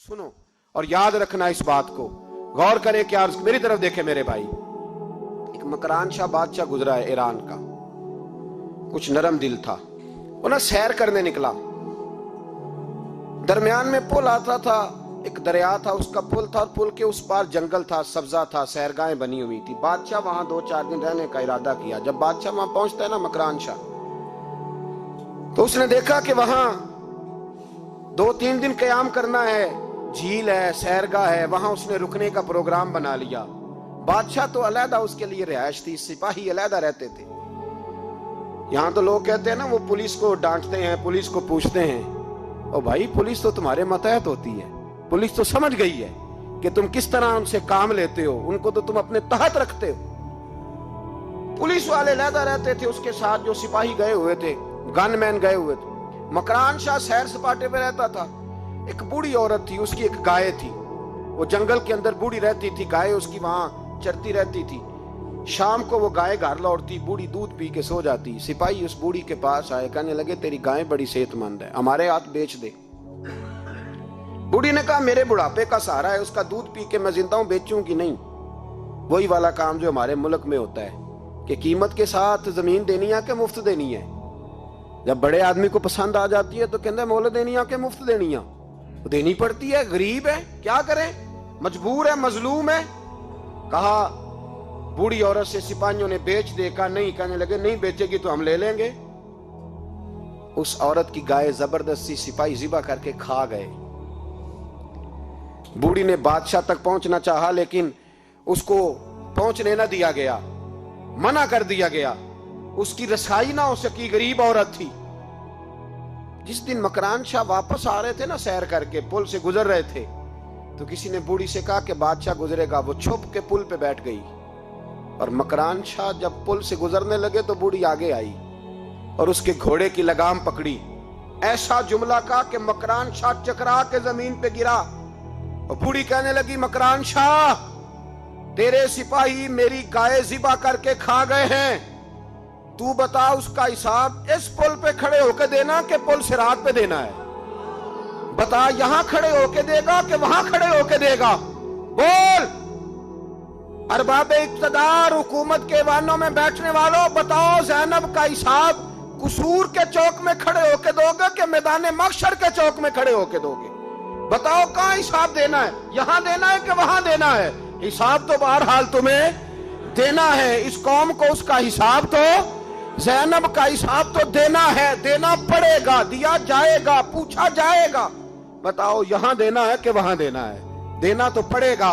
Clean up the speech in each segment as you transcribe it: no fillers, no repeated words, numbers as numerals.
सुनो और याद रखना इस बात को, गौर करे क्या, मेरी तरफ देखे मेरे भाई। एक मकरान शाह बादशाह गुजरा है ईरान का, कुछ नरम दिल था। वो ना सैर करने निकला, दरमियान में पुल आता था, एक दरिया था, उसका पुल था और पुल के उस पार जंगल था, सब्जा था, सैरगाहें बनी हुई थी। बादशाह वहां 2-4 दिन रहने का इरादा किया। जब बादशाह वहां पहुंचता है ना मकरान शाह, तो उसने देखा कि वहां 2-3 दिन क़याम करना है, झील है, सैरगाह है, वहां उसने रुकने का प्रोग्राम बना लिया। बादशाह तो अलहदा उसके लिए रिहाइश थी, सिपाही अलहदा रहते थे। यहां तो लोग कहते हैं ना, वो पुलिस को डांटते हैं, पुलिस को पूछते हैं, ओ भाई पुलिस तो तुम्हारे मतहत होती है, पुलिस तो समझ गई है कि तुम किस तरह उनसे काम लेते हो, उनको तो तुम अपने तहत रखते हो। पुलिस वाले अलहदा रहते थे, उसके साथ जो सिपाही गए हुए थे, गनमैन गए हुए थे। मकरान शाह सैर सपाटे पे रहता था। एक बूढ़ी औरत थी, उसकी एक गाय थी, वो जंगल के अंदर बूढ़ी रहती थी, गाय उसकी वहां चरती रहती थी। शाम को वो गाय घर लौटती, बूढ़ी दूध पी के सो जाती। सिपाही उस बूढ़ी के पास आए, कहने लगे तेरी गाय बड़ी सेहतमंद है, हमारे हाथ बेच दे। बूढ़ी ने कहा मेरे बुढ़ापे का सहारा है, उसका दूध पी के मैं जिंदा हूं, बेचूंगी नहीं। वही वाला काम जो हमारे मुल्क में होता है कि कीमत के साथ जमीन देनी है कि मुफ्त देनी है। जब बड़े आदमी को पसंद आ जाती है तो कहते हैं मोल देनी है कि मुफ्त देनी है, तो देनी पड़ती है, गरीब है, क्या करें, मजबूर है, मजलूम है। कहा बूढ़ी औरत से सिपाहियों ने बेच दे, कहा नहीं, कहने लगे नहीं बेचेगी तो हम ले लेंगे। उस औरत की गाय जबरदस्ती सिपाही ज़िबा करके खा गए। बूढ़ी ने बादशाह तक पहुंचना चाहा, लेकिन उसको पहुंचने ना दिया गया, मना कर दिया गया, उसकी रसाई ना हो सकी, गरीब औरत थी। जिस दिन मकरान शाह वापस आ रहे थे ना, सैर करके पुल से गुजर रहे थे, तो किसी ने बूढ़ी से कहा कि बादशाह गुजरेगा। वो छुप के पुल पे बैठ गई और मकरान शाह जब पुल से गुजरने लगे तो बूढ़ी आगे आई और उसके घोड़े की लगाम पकड़ी। ऐसा जुमला कहा कि मकरान शाह चकरा के जमीन पे गिरा और बूढ़ी कहने लगी मकरान शाह, तेरे सिपाही मेरी गाय ज़िबा करके खा गए हैं, तू बता उसका हिसाब इस पुल पे खड़े होके देना कि पुल सिरात पे देना है। बता यहां खड़े होके देगा कि वहां खड़े होके देगा, बोल। अरबाबे इक्तदार, हुकूमत के वानों में बैठने वालों, बताओ ज़ैनब का हिसाब कसूर के चौक में खड़े होके दोगे कि मैदान महशर के चौक में खड़े होके दोगे? बताओ कहां हिसाब देना है, यहां देना है कि वहां देना है? हिसाब तो बहरहाल तुम्हें देना है। इस कौम को उसका हिसाब तो, ज़ैनब का हिसाब तो देना है, देना पड़ेगा, दिया जाएगा, पूछा जाएगा। बताओ यहां देना है कि वहां देना है? देना तो पड़ेगा।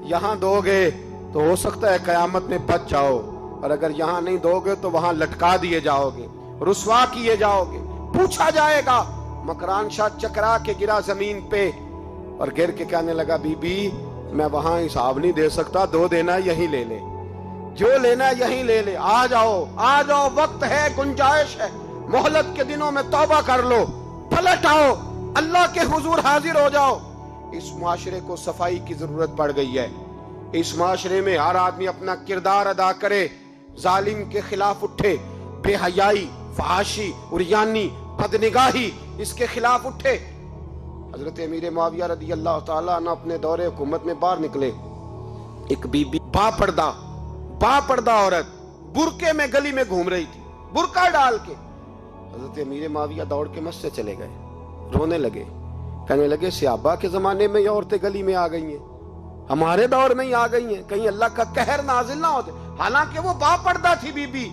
यहां दोगे तो हो सकता है कयामत में बच जाओ, और अगर यहां नहीं दोगे तो वहां लटका दिए जाओगे, रुसवा किए जाओगे, पूछा जाएगा। मकरान शाह चकरा के गिरा जमीन पे और गिर के कहने लगा बीबी मैं वहां हिसाब नहीं दे सकता, दो देना यहीं ले ले, जो लेना यहीं ले ले, आ जाओ, आ जाओ, वक्त है, गुंजाइश है, मोहलत के दिनों में तौबा कर लो, पलट आओ, अल्लाह के हुजूर हाजिर हो जाओ। इस मुआशरे को सफाई की जरूरत पड़ गई है। इस मुआशरे में हर आदमी अपना किरदार अदा करे, जालिम के खिलाफ उठे, बेहयाई, फहाशी, उरियानी, बदनिगाही, इसके खिलाफ उठे। हजरत अमीर मुआविया रदी अल्लाह ताला अन्हु अपने दौरे हुकूमत में बाहर निकले। एक बीबी बापर्दा औरत बुरके में गली में घूम रही थी, बुरका डाल के। हजरत अमीर मुआविया दौड़ के मस्जिद चले गए, रोने लगे, कहने लगे सहाबा के जमाने में ये औरतें गली में आ गई हैं, हमारे दौर में ही आ गई हैं, कहीं अल्लाह का कहर नाजिल ना होते। हालांकि वो बापर्दा थी बीबी।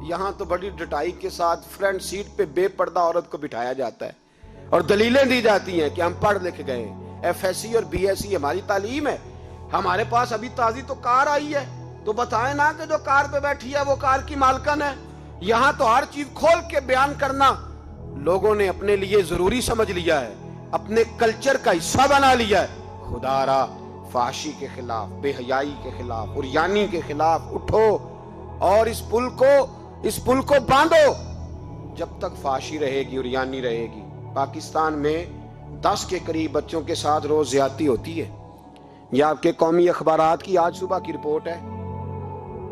यहाँ तो बड़ी डटाई के साथ फ्रंट सीट पे बेपर्दा औरत को बिठाया जाता है और दलीलें दी जाती हैं कि हम पढ़ लिख गए, FSC और BSc हमारी तालीम है, हमारे पास अभी ताजी तो कार आई है, तो बताएं ना कि जो कार पे बैठी है वो कार की मालकन है। यहाँ तो हर चीज खोल के बयान करना लोगों ने अपने लिए जरूरी समझ लिया है, अपने कल्चर का हिस्सा बना लिया है। खुदारा फाशी के खिलाफ, बेहयाई के खिलाफ, उरियानी के खिलाफ उठो और इस पुल को बांधो। जब तक फाशी रहेगी, उरियानी रहेगी। पाकिस्तान में 10 के करीब बच्चों के साथ रोज ज्यादती होती है। यह आपके कौमी अखबारात की आज सुबह की रिपोर्ट है।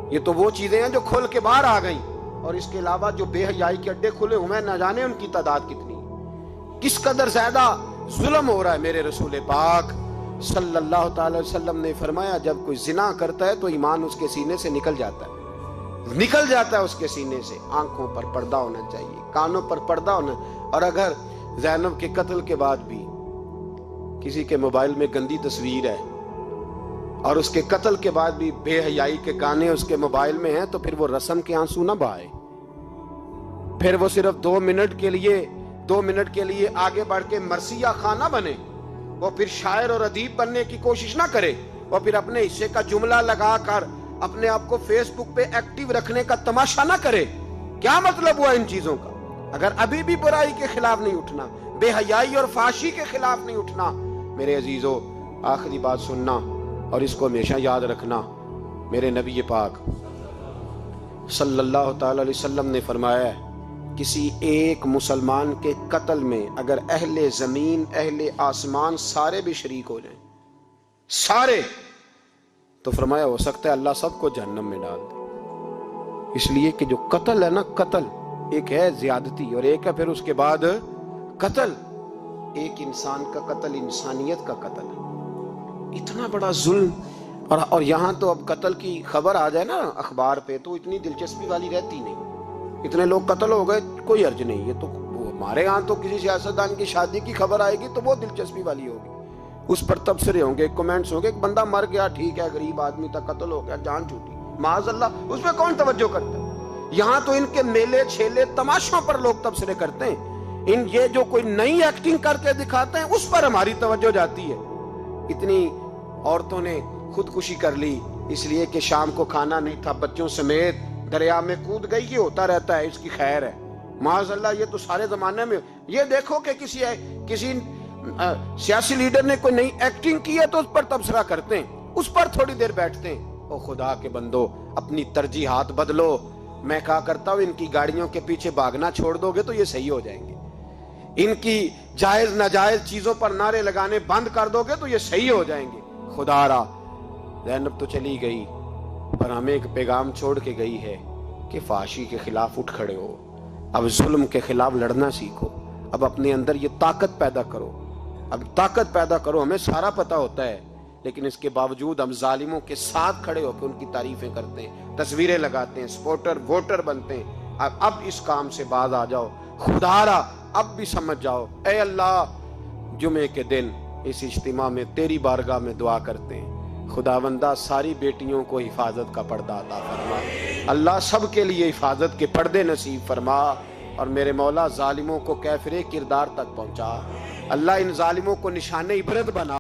ये तो वो चीजें हैं जो खुल के बाहर आ गई, और इसके अलावा जो बेहयाई के अड्डे खुले हुए हैं, न जाने उनकी तादाद कितनी, किस कदर ज्यादा ظلم ہو رہا ہے. میرے رسول پاک صلی اللہ تعالی وسلم نے فرمایا جب کوئی زنا کرتا ہے تو ایمان اس کے سینے سے نکل جاتا ہے اس کے سینے سے. آنکھوں پر پردہ ہونا چاہیے, کانوں پر پردہ ہونا. اور اگر زینب کے قتل کے بعد بھی کسی کے موبائل میں گندی تصویر ہے اور اس کے قتل کے بعد بھی بے حیائی کے گانے اس کے موبائل میں ہیں, تو پھر وہ رسم کے آنسو نہ بہائے. پھر وہ صرف 2 منٹ کے لیے آگے بڑھ کے مرثیہ خان نہ بنے. وہ پھر شاعر اور ادیب بننے کی کوشش نہ کرے. وہ پھر اپنے حصے کا جملہ لگا کر اپنے آپ کو فیس بک پہ ایکٹیو رکھنے کا تماشا نہ کرے. کیا مطلب ہوا ان چیزوں کا؟ اگر ابھی بھی برائی کے خلاف نہیں اٹھنا, بے حیائی اور فحاشی کے خلاف نہیں اٹھنا, میرے عزیزو آخری بات سننا اور اس کو ہمیشہ یاد رکھنا. میرے نبی پاک صلی اللہ تعالی علیہ وسلم نے فرمایا ہے کسی ایک مسلمان کے قتل میں اگر اہل زمین اہل آسمان سارے بھی شریک ہو جائیں, سارے, تو فرمایا ہو سکتا ہے اللہ سب کو جہنم میں ڈال دے. اس لیے کہ جو قتل ہے نا, قتل ایک ہے زیادتی اور ایک ہے پھر اس کے بعد قتل. ایک انسان کا قتل انسانیت کا قتل ہے. اتنا بڑا ظلم. اور یہاں تو اب قتل کی خبر آ جائے نا اخبار پہ تو اتنی دلچسپی والی رہتی نہیں. اتنے لوگ قتل ہو گئے, کوئی عرض نہیں. یہ تو ہمارے ہاں تو کسی سیاستدان کی شادی کی خبر آئے گی تو وہ دلچسپی والی ہوگی, اس پر تبصرے ہوں گے, کمنٹس ہوں گے. ایک بندہ مر گیا, ٹھیک ہے, غریب آدمی تھا, قتل ہو گیا, جان چھوٹی, معاذ اللہ, اس پہ کون توجہ کرتا ہے؟ یہاں تو ان کے میلے چھیلے تماشوں پر لوگ تبصرے کرتے ہیں. یہ جو کوئی نئی ایکٹنگ کر کے دکھاتے ہیں اس پر ہماری توجہ جاتی ہے. اتنی عورتوں نے خودکشی کر لی اس لیے کہ شام کو کھانا نہیں تھا, بچوں سمیت دریا میں کود گئی. یہ ہوتا رہتا ہے, اس کی خیر ہے. معاذ اللہ, یہ تو سارے زمانے میں. یہ دیکھو کہ کسی سیاسی لیڈر نے کوئی نئی ایکٹنگ کی ہے تو اس پر تبصرہ کرتے ہیں, اس پر تھوڑی دیر بیٹھتے ہیں. او خدا کے بندو, اپنی ترجیحات بدلو. میں کہا کرتا ہوں ان کی گاڑیوں کے پیچھے بھاگنا چھوڑ دو گے تو یہ صحیح ہو جائیں گے. ان کی جائز ناجائز چیزوں پر نعرے لگانے بند کر دو گے تو یہ صحیح ہو جائیں گے. خدا را, زینب تو چلی گئی پر ہمیں ایک پیغام چھوڑ کے گئی ہے کہ فحاشی کے خلاف اٹھ کھڑے ہو. اب ظلم کے خلاف لڑنا سیکھو. اب اپنے اندر یہ طاقت پیدا کرو. اب طاقت پیدا کرو. ہمیں سارا پتہ ہوتا ہے لیکن اس کے باوجود ہم ظالموں کے ساتھ کھڑے ہو کے ان کی تعریفیں کرتے ہیں, تصویریں لگاتے ہیں, سپورٹر ووٹر بنتے ہیں. اب اس کام سے باز آ جاؤ. خدا را, اب بھی سمجھ جاؤ. اے اللہ, جمعے کے دن اس اجتماع میں تیری بارگاہ میں دعا کرتے ہیں, خداوندہ ساری بیٹیوں کو حفاظت کا پردہ عطا فرما. اللہ سب کے لیے حفاظت کے پردے نصیب فرما. اور میرے مولا ظالموں کو کیفر کردار تک پہنچا. اللہ ان ظالموں کو نشان عبرت بنا.